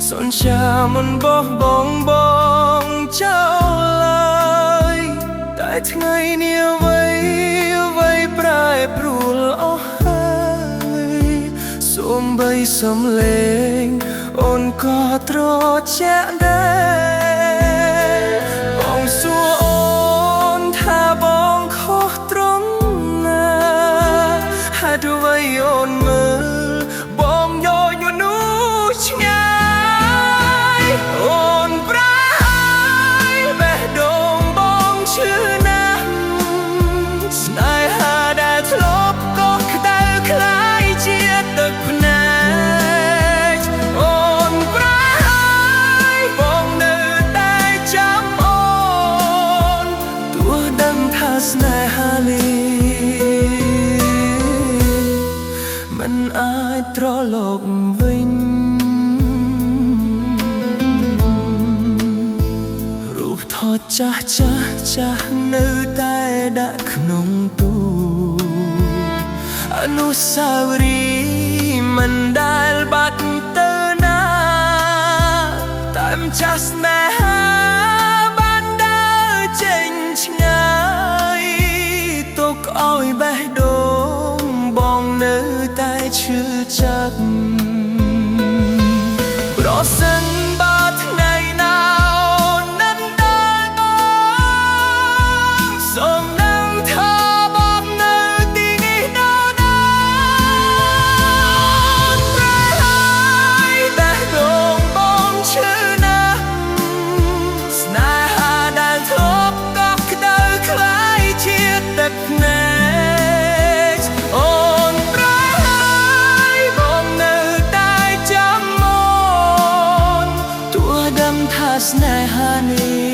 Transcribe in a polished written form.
សន្យាមិនបោះបង់បងចោលឡើយតែថ្ងៃនេះអ្វីប្រែប្រួលអស់ហើយសូម្បីសំឡេងអូនក៏ត្រជាក់ដែរបងសួរអូនថាបងខុសត្រង់ណាហេតុអ្វីអូនមើលបងយកយនោះឆ្ងាយអូនប្រាយបេះដូងបងឈឺណាស់ស្នេហាដែលធ្លាប់ក៏ក្តៅខ្លាយជាទឹកភ្នែកអូនប្រាយបងនៅតែចាំអូនទោះដឹងថាស្នេហានេះមិនអាចត្រឡប់វិញរូបថតចាស់នៅតែដាក់ក្នុងទូអនុស្សាវរីយ៍មិនដែលបាត់ទៅណាតែម្ចាស់ស្នេហាបានដើរចេញឆ្ងាយទុកឲ្យបេះដូងបងនៅតែឈឺចាប់ប្រសិនបើថ្ងៃណាអូននឹងដល់បងសូមនឹងថាបងនៅទីនេះដល់ដែរប្រហើយបេះដូងបងឈឺណាស់ស្នេហាដែលធ្លាប់ក៏ក្តៅខ្លាយជាទឹកភ្នែកអូនប្រហើយបងនៅតែចាំអូនទោះដឹងថាស្នេហានេះ